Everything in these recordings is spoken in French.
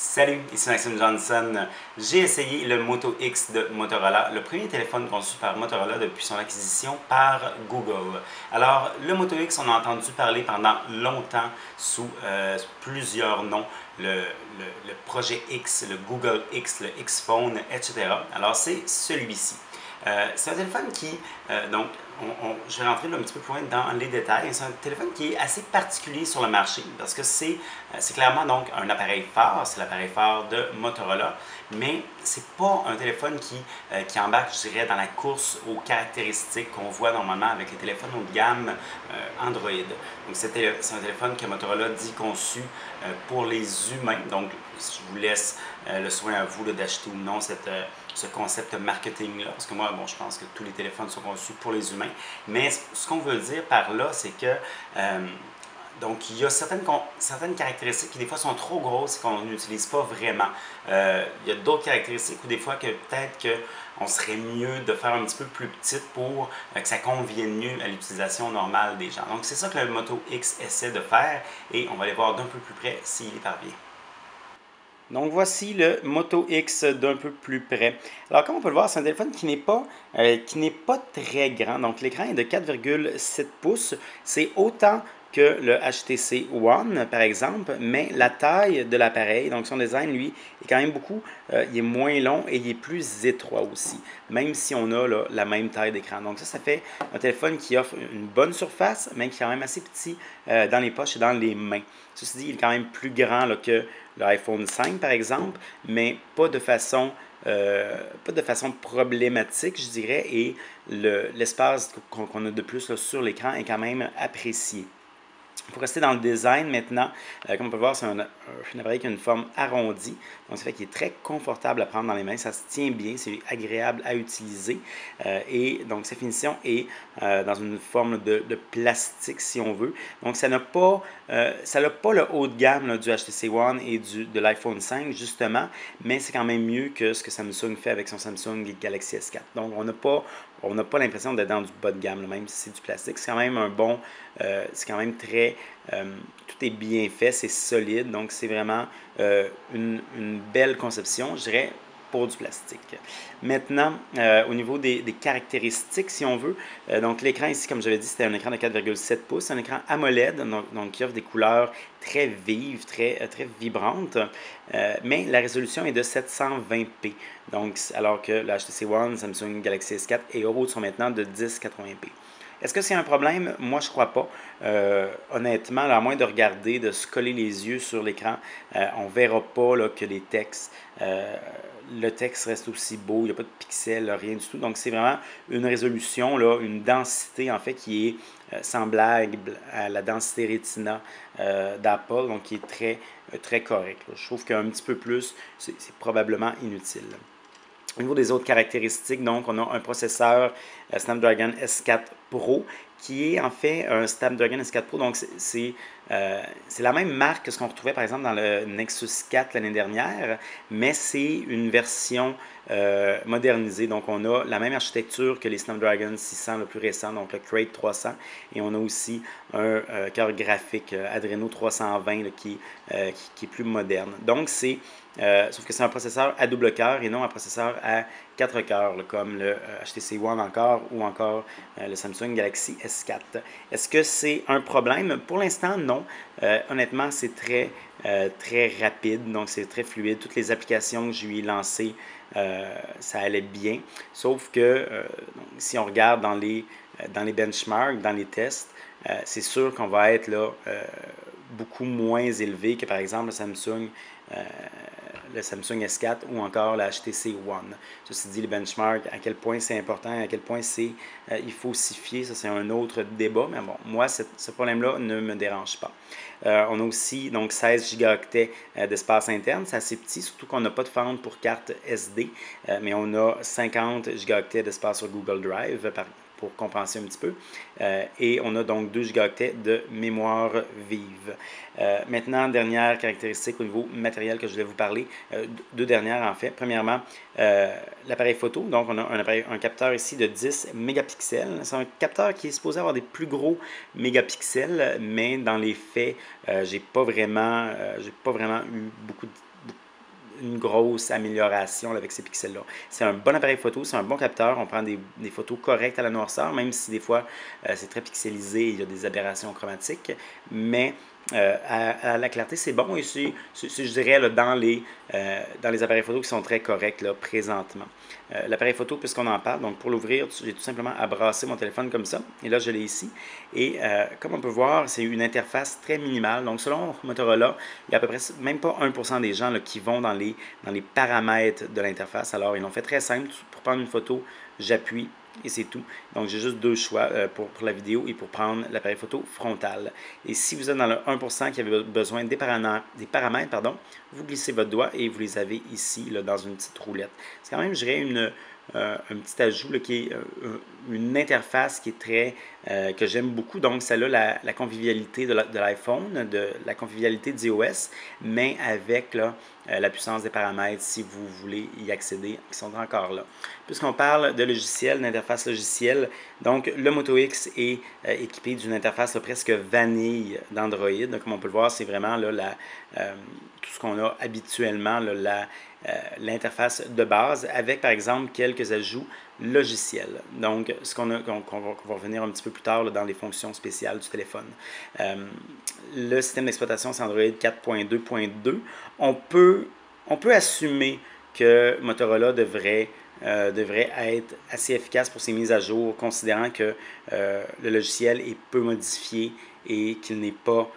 Salut, ici Maxime Johnson. J'ai essayé le Moto X de Motorola, le premier téléphone conçu par Motorola depuis son acquisition par Google. Alors, le Moto X, on a entendu parler pendant longtemps sous plusieurs noms, le projet X, le Google X, le X Phone, etc. Alors, c'est celui-ci. C'est un téléphone qui, je vais rentrer un petit peu plus loin dans les détails. C'est un téléphone qui est assez particulier sur le marché parce que c'est clairement donc un appareil phare, c'est l'appareil phare de Motorola, mais c'est pas un téléphone qui embarque, je dirais, dans la course aux caractéristiques qu'on voit normalement avec les téléphones haut de gamme Android. Donc c'est un téléphone que Motorola dit conçu pour les humains. Donc je vous laisse le soin à vous d'acheter ou non ce concept marketing-là, parce que moi, bon, je pense que tous les téléphones sont conçus pour les humains, mais ce qu'on veut dire par là, c'est que donc, il y a certaines caractéristiques qui, des fois, sont trop grosses et qu'on n'utilise pas vraiment. Il y a d'autres caractéristiques où, des fois, que peut-être qu'on serait mieux de faire un petit peu plus petite pour que ça convienne mieux à l'utilisation normale des gens. Donc, c'est ça que le Moto X essaie de faire et on va aller voir d'un peu plus près s'il y parvient. Donc voici le Moto X d'un peu plus près. Alors comme on peut le voir, c'est un téléphone qui n'est pas très grand. Donc l'écran est de 4,7 pouces. C'est autant que le HTC One, par exemple, mais la taille de l'appareil, donc son design, lui, est quand même il est moins long et il est plus étroit aussi, même si on a là, la même taille d'écran. Donc ça fait un téléphone qui offre une bonne surface, mais qui est quand même assez petit dans les poches et dans les mains. Ceci dit, il est quand même plus grand là, que l'iPhone 5, par exemple, mais pas de façon problématique, je dirais, et l'espace qu'on a de plus là, sur l'écran est quand même apprécié. Pour rester dans le design maintenant, comme on peut voir, c'est un appareil qui a une forme arrondie. Donc, ça fait qu'il est très confortable à prendre dans les mains. Ça se tient bien, c'est agréable à utiliser. Et donc, sa finition est dans une forme de plastique, si on veut. Donc, ça n'a pas le haut de gamme là, du HTC One et de l'iPhone 5, justement, mais c'est quand même mieux que ce que Samsung fait avec son Samsung Galaxy S4. Donc, on n'a pas l'impression d'être dans du bas de gamme, là, même si c'est du plastique. C'est quand même c'est quand même très, tout est bien fait, c'est solide, donc c'est vraiment une belle conception, je dirais, pour du plastique. Maintenant, au niveau des caractéristiques, si on veut, donc l'écran ici, comme j'avais dit, c'était un écran de 4,7 pouces, un écran AMOLED, donc qui offre des couleurs très vives, très vibrantes, mais la résolution est de 720p, donc, alors que le HTC One, Samsung Galaxy S4 et Euro sont maintenant de 1080p. Est-ce que c'est un problème? Moi, je ne crois pas. Honnêtement, à moins de regarder, de se coller les yeux sur l'écran, on ne verra pas là, que les textes, le texte reste aussi beau, il n'y a pas de pixels, rien du tout. Donc, c'est vraiment une résolution, là, une densité, en fait, qui est semblable à la densité Retina d'Apple, donc qui est très correct. Je trouve qu'un petit peu plus, c'est probablement inutile. Au niveau des autres caractéristiques, donc, on a un processeur Snapdragon S4 Pro qui est en fait un Snapdragon S4 Pro. Donc, c'est la même marque que ce qu'on retrouvait par exemple dans le Nexus 4 l'année dernière, mais c'est une version modernisée. Donc, on a la même architecture que les Snapdragon 600 le plus récent, donc le Crate 300, et on a aussi un cœur graphique Adreno 320 là, qui est plus moderne. Donc, sauf que c'est un processeur à double cœur et non un processeur à 4 cœurs, là, comme le HTC One encore ou encore le Samsung Galaxy S4. Est-ce que c'est un problème? Pour l'instant, non. Honnêtement, c'est très rapide, donc c'est très fluide. Toutes les applications que je lui ai lancées, ça allait bien. Sauf que si on regarde dans les benchmarks, dans les tests, c'est sûr qu'on va être là beaucoup moins élevé que par exemple le Samsung S4 ou encore la HTC One. Ceci dit, les benchmarks, à quel point c'est important, à quel point il faut s'y fier, ça c'est un autre débat, mais bon, moi, ce problème-là ne me dérange pas. On a aussi donc 16 gigaoctets d'espace interne, c'est assez petit, surtout qu'on n'a pas de fente pour carte SD, mais on a 50 gigaoctets d'espace sur Google Drive pour compenser un petit peu. Et on a donc 2 gigaoctets de mémoire vive. Maintenant, dernière caractéristique au niveau matériel que je voulais vous parler, deux dernières en fait. Premièrement, l'appareil photo. Donc, on a un capteur ici de 10 mégapixels. C'est un capteur qui est supposé avoir des plus gros mégapixels, mais dans les faits, j'ai pas vraiment eu une grosse amélioration là, avec ces pixels-là. C'est un bon appareil photo, c'est un bon capteur, on prend des photos correctes à la noirceur, même si des fois c'est très pixelisé et il y a des aberrations chromatiques, mais à la clarté, c'est bon et je dirais, là, dans les appareils photo qui sont très corrects là, présentement. L'appareil photo, puisqu'on en parle, donc pour l'ouvrir, j'ai tout simplement à brasser mon téléphone comme ça. Et là, je l'ai ici. Et comme on peut voir, c'est une interface très minimale. Donc selon Motorola, il y a à peu près même pas 1% des gens là, qui vont dans les paramètres de l'interface. Alors, ils l'ont fait très simple. Pour prendre une photo, j'appuie et c'est tout. Donc, j'ai juste deux choix pour la vidéo et pour prendre l'appareil photo frontal. Et si vous êtes dans le 1% qui avait besoin des paramètres, pardon, vous glissez votre doigt et vous les avez ici, là, dans une petite roulette. C'est quand même, je dirais, un petit ajout là, qui est une interface qui est très que j'aime beaucoup. Donc, ça a la convivialité de l'iPhone, de la convivialité d'iOS, mais avec là, la puissance des paramètres si vous voulez y accéder, qui sont encore là. Puisqu'on parle de logiciel, d'interface logicielle, donc le Moto X est équipé d'une interface là, presque vanille d'Android. Comme on peut le voir, c'est vraiment là, tout ce qu'on a habituellement, l'interface de base, avec par exemple quelques ajouts logiciels. Donc, ce qu'on va revenir un petit peu plus tard là, dans les fonctions spéciales du téléphone. Le système d'exploitation, c'est Android 4.2.2. On peut assumer que Motorola devrait être assez efficace pour ses mises à jour, considérant que le logiciel est peu modifié et qu'il n'est pas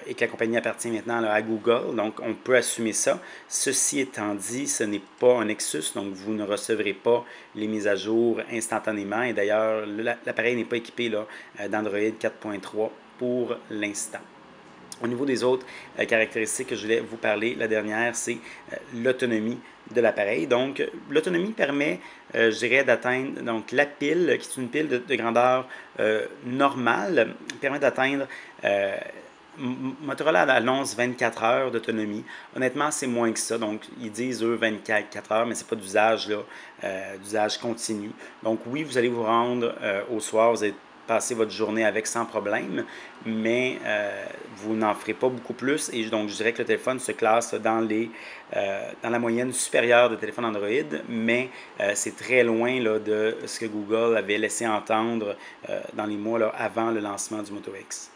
et que la compagnie appartient maintenant là, à Google. Donc, on peut assumer ça. Ceci étant dit, ce n'est pas un Nexus, donc vous ne recevrez pas les mises à jour instantanément. Et d'ailleurs, l'appareil n'est pas équipé d'Android 4.3 pour l'instant. Au niveau des autres caractéristiques que je voulais vous parler, la dernière, c'est l'autonomie de l'appareil. Donc, l'autonomie permet, je dirais, d'atteindre donc la pile, qui est une pile de grandeur normale, permet d'atteindre Motorola annonce 24 heures d'autonomie. Honnêtement, c'est moins que ça. Donc, ils disent, eux, 24 heures, mais ce n'est pas d'usage continu. Donc, oui, vous allez vous rendre au soir, vous allez passer votre journée avec sans problème, mais vous n'en ferez pas beaucoup plus. Et donc, je dirais que le téléphone se classe dans la moyenne supérieure de téléphones Android, mais c'est très loin là, de ce que Google avait laissé entendre dans les mois là, avant le lancement du Moto X.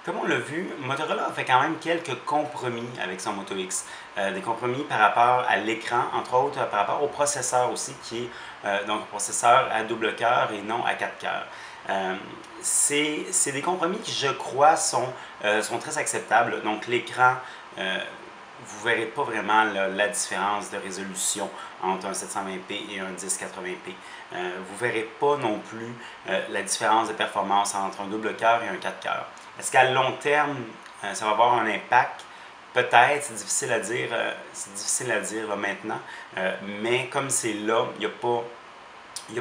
Comme on l'a vu, Motorola a fait quand même quelques compromis avec son Moto X. Des compromis par rapport à l'écran, entre autres par rapport au processeur aussi, qui est donc un processeur à double cœur et non à 4 cœurs. C'est des compromis qui, je crois, sont très acceptables. Donc l'écran, vous ne verrez pas vraiment la différence de résolution entre un 720p et un 1080p. Vous ne verrez pas non plus la différence de performance entre un double cœur et un 4 cœurs. Est-ce qu'à long terme, ça va avoir un impact? Peut-être, c'est difficile à dire là, maintenant, mais comme c'est là, il n'y a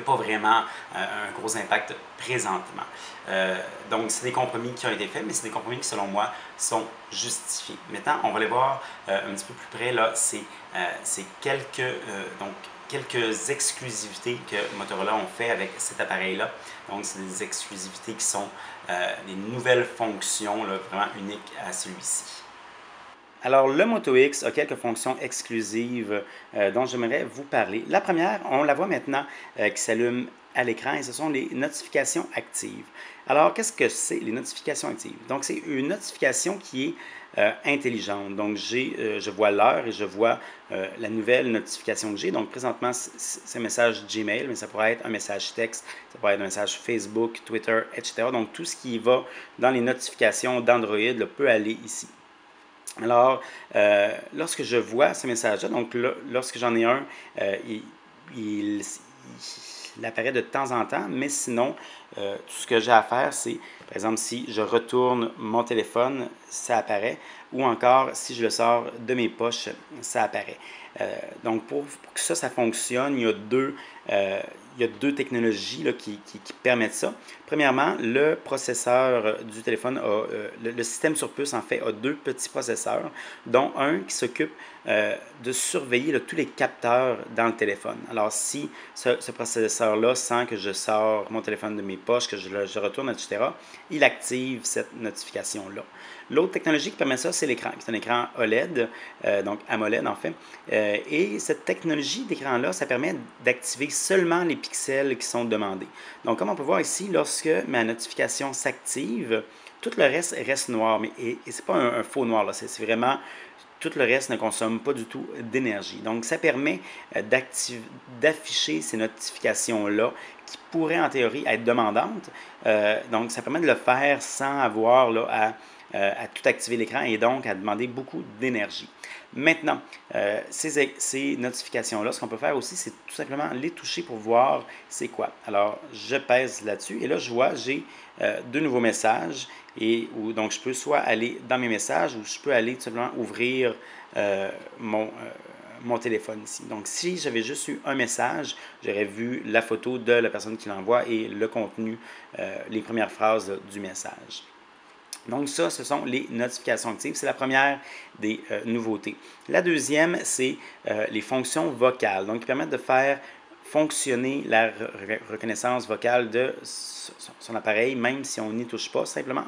pas vraiment un gros impact présentement. Donc, c'est des compromis qui ont été faits, mais c'est des compromis qui, selon moi, sont justifiés. Maintenant, on va aller voir un petit peu plus près, là, c'est quelques exclusivités que Motorola ont fait avec cet appareil-là. Donc, c'est des exclusivités qui sont des nouvelles fonctions là, vraiment uniques à celui-ci. Alors, le Moto X a quelques fonctions exclusives dont j'aimerais vous parler. La première, on la voit maintenant qui s'allume à l'écran et ce sont les notifications actives. Alors, qu'est-ce que c'est les notifications actives? Donc, c'est une notification qui est intelligente. Donc, je vois l'heure et je vois la nouvelle notification que j'ai. Donc, présentement, c'est un message Gmail, mais ça pourrait être un message texte, ça pourrait être un message Facebook, Twitter, etc. Donc, tout ce qui va dans les notifications d'Android peut aller ici. Alors, lorsque je vois ce message-là, donc lorsque j'en ai un, il apparaît de temps en temps, mais sinon, tout ce que j'ai à faire, c'est, par exemple, si je retourne mon téléphone, ça apparaît, ou encore, si je le sors de mes poches, ça apparaît. Donc, pour que ça fonctionne, il y a deux technologies là, qui permettent ça. Premièrement, le processeur du téléphone, le système sur puce, en fait, a deux petits processeurs, dont un qui s'occupe de surveiller là, tous les capteurs dans le téléphone. Alors, si ce processeur-là sent que je sors mon téléphone de mes poches, que je retourne, etc., il active cette notification-là. L'autre technologie qui permet ça, c'est l'écran, qui est un écran OLED, donc AMOLED en fait. Et cette technologie d'écran-là, ça permet d'activer seulement les pixels qui sont demandés. Donc, comme on peut voir ici, lorsque ma notification s'active, tout le reste noir. Et ce n'est pas un faux noir, c'est vraiment... Tout le reste ne consomme pas du tout d'énergie. Donc, ça permet d'afficher ces notifications-là qui pourraient en théorie être demandantes. Donc, ça permet de le faire sans avoir là, à tout activer l'écran et donc à demander beaucoup d'énergie. Maintenant, ces notifications-là, ce qu'on peut faire aussi, c'est tout simplement les toucher pour voir c'est quoi. Alors, je pèse là-dessus et là, je vois, j'ai deux nouveaux messages donc je peux soit aller dans mes messages ou je peux aller tout simplement ouvrir mon téléphone ici. Donc, si j'avais juste eu un message, j'aurais vu la photo de la personne qui l'envoie et le contenu, les premières phrases du message. Donc ça, ce sont les notifications actives. C'est la première des nouveautés. La deuxième, c'est les fonctions vocales. Donc, qui permettent de faire fonctionner la reconnaissance vocale de son appareil, même si on n'y touche pas, simplement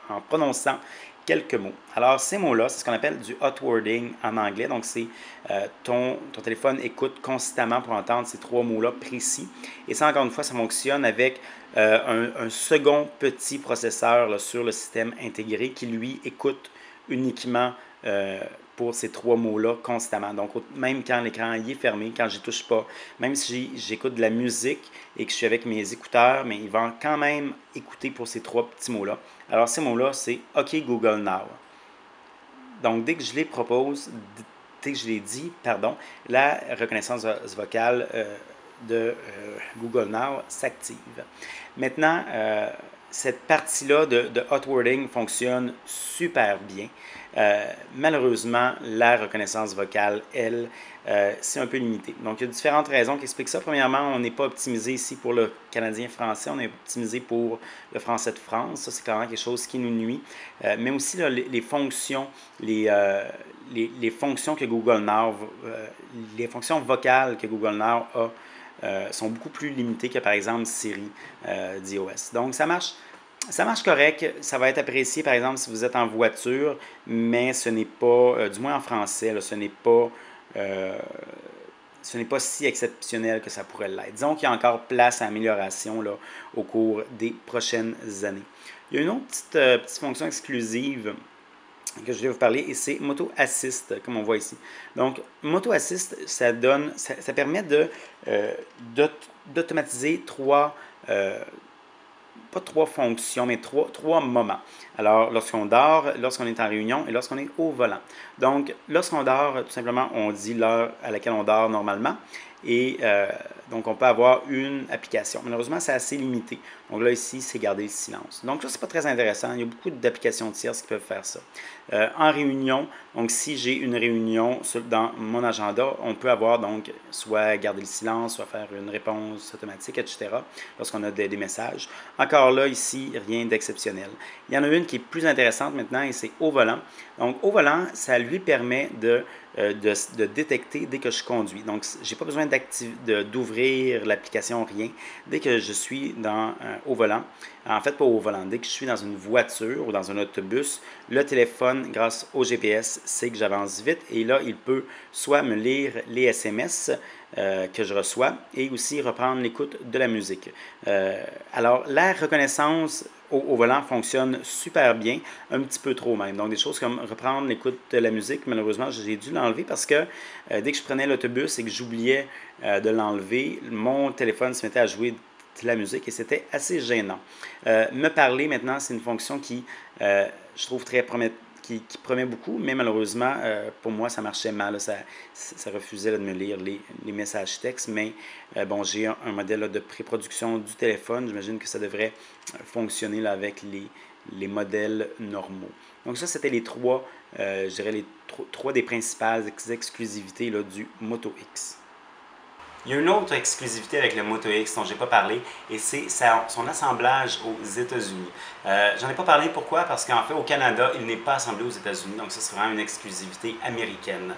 en prononçant quelques mots. Alors, ces mots-là, c'est ce qu'on appelle du hot wording en anglais. Donc, c'est ton téléphone écoute constamment pour entendre ces trois mots-là précis. Et ça, encore une fois, ça fonctionne avec un second petit processeur là, sur le système intégré qui, lui, écoute uniquement pour ces trois mots-là constamment. Donc, même quand l'écran est fermé, quand je n'y touche pas, même si j'écoute de la musique et que je suis avec mes écouteurs, mais il va quand même écouter pour ces trois petits mots-là. Alors, ces mots-là, c'est OK Google Now. Donc, dès que je les propose, dès que je les dis, pardon, la reconnaissance vocale de Google Now s'active. Maintenant, cette partie-là de hot wording fonctionne super bien. Malheureusement, la reconnaissance vocale, elle, c'est un peu limité. Donc, il y a différentes raisons qui expliquent ça. Premièrement, on n'est pas optimisé ici pour le canadien-français, on est optimisé pour le français de France. Ça, c'est clairement quelque chose qui nous nuit. Mais aussi, là, les fonctions, les fonctions que Google Now, les fonctions vocales que Google Now a, sont beaucoup plus limitées que, par exemple, Siri d'iOS. Donc, ça marche correct. Ça va être apprécié, par exemple, si vous êtes en voiture, mais ce n'est pas, du moins en français, là, ce n'est pas si exceptionnel que ça pourrait l'être. Disons qu'il y a encore place à amélioration là, au cours des prochaines années. Il y a une autre petite fonction exclusive que je vais vous parler, et c'est Moto Assist, comme on voit ici. Donc, Moto Assist, ça permet d'automatiser pas trois fonctions, mais trois moments. Alors, lorsqu'on dort, lorsqu'on est en réunion et lorsqu'on est au volant. Donc, lorsqu'on dort, tout simplement, on dit l'heure à laquelle on dort normalement. Et donc, on peut avoir une application. Malheureusement, c'est assez limité. Donc là, ici, c'est garder le silence. Donc là, c'est pas très intéressant. Il y a beaucoup d'applications tierces qui peuvent faire ça. En réunion, donc si j'ai une réunion dans mon agenda, on peut avoir donc soit garder le silence, soit faire une réponse automatique, etc. lorsqu'on a des messages. Encore là, ici, rien d'exceptionnel. Il y en a une qui est plus intéressante maintenant et c'est au volant. Donc, au volant, ça lui permet de détecter dès que je conduis. Donc, je n'ai pas besoin d'ouvrir l'application, rien. Dès que je suis au volant, en fait, pas au volant, dès que je suis dans une voiture ou dans un autobus, le téléphone, grâce au GPS, sait que j'avance vite et là, il peut soit me lire les SMS que je reçois et aussi reprendre l'écoute de la musique. Alors, la reconnaissance au volant fonctionne super bien, un petit peu trop même. Donc, des choses comme reprendre l'écoute de la musique, malheureusement, j'ai dû l'enlever parce que dès que je prenais l'autobus et que j'oubliais de l'enlever, mon téléphone se mettait à jouer de la musique et c'était assez gênant. Me parler maintenant, c'est une fonction qui, je trouve, qui promet beaucoup, mais malheureusement, pour moi, ça marchait mal. Ça refusait de me lire les messages textes, mais bon, j'ai un modèle là, de pré-production du téléphone. J'imagine que ça devrait fonctionner là, avec les modèles normaux. Donc ça, c'était les trois, je dirais, trois des principales exclusivités là, du Moto X. Il y a une autre exclusivité avec le Moto X dont je n'ai pas parlé et c'est son assemblage aux États-Unis. J'en ai pas parlé, pourquoi? Parce qu'en fait, au Canada, il n'est pas assemblé aux États-Unis, donc ça c'est vraiment une exclusivité américaine.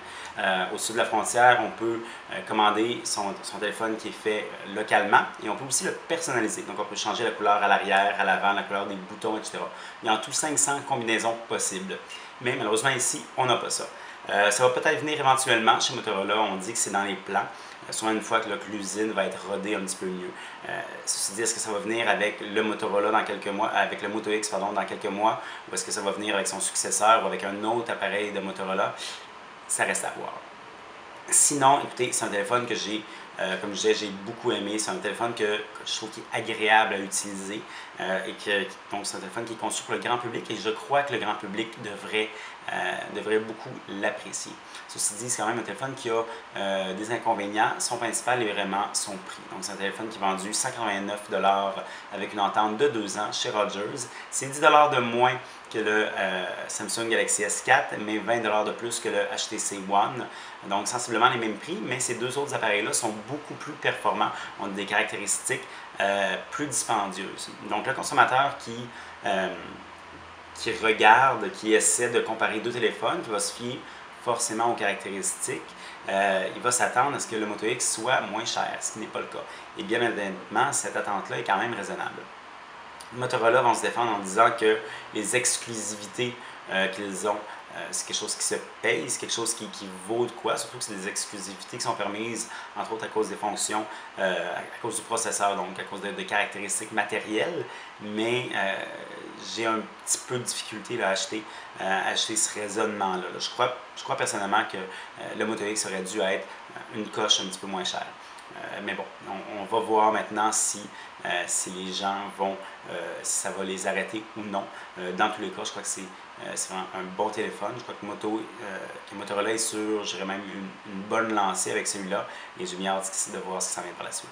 Au sud de la frontière, on peut commander son téléphone qui est fait localement et on peut aussi le personnaliser. Donc on peut changer la couleur à l'arrière, à l'avant, la couleur des boutons, etc. Il y a en tout 500 combinaisons possibles. Mais malheureusement ici, on n'a pas ça. Ça va peut-être venir éventuellement chez Motorola, on dit que c'est dans les plans. Soit une fois que l'usine va être rodée un petit peu mieux. Ceci dit, est-ce que ça va venir avec le Motorola dans quelques mois, avec le Moto X pardon, dans quelques mois, ou est-ce que ça va venir avec son successeur ou avec un autre appareil de Motorola? Ça reste à voir. Sinon, écoutez, c'est un téléphone que comme je disais, j'ai beaucoup aimé. C'est un téléphone que je trouve qui est agréable à utiliser donc c'est un téléphone qui est conçu pour le grand public et je crois que le grand public devrait beaucoup l'apprécier. Ceci dit, c'est quand même un téléphone qui a des inconvénients. Son principal est vraiment son prix. Donc c'est un téléphone qui est vendu 189 $ avec une entente de 2 ans chez Rogers. C'est 10 $ de moins que le Samsung Galaxy S4, mais 20 $ de plus que le HTC One. Donc sensiblement les mêmes prix, mais ces deux autres appareils-là sont beaucoup plus performants, ont des caractéristiques plus dispendieuses. Donc le consommateur qui regarde, qui essaie de comparer deux téléphones, qui va se fier forcément aux caractéristiques, il va s'attendre à ce que le Moto X soit moins cher, ce qui n'est pas le cas. Et bien évidemment, cette attente-là est quand même raisonnable. Motorola vont se défendre en disant que les exclusivités qu'ils ont, c'est quelque chose qui se paye, c'est quelque chose qui vaut de quoi, surtout que c'est des exclusivités qui sont permises, entre autres à cause des fonctions, à cause du processeur, donc à cause de caractéristiques matérielles, mais j'ai un petit peu de difficulté à acheter ce raisonnement-là. Je crois personnellement que le Moto X aurait dû être une coche un petit peu moins chère. Mais bon, on va voir maintenant si les gens si ça va les arrêter ou non. Dans tous les cas, je crois que c'est vraiment un bon téléphone. Je crois que Motorola est sur, je dirais même, une bonne lancée avec celui-là. Et j'ai bien hâte de voir ce qui s'en vient par la suite.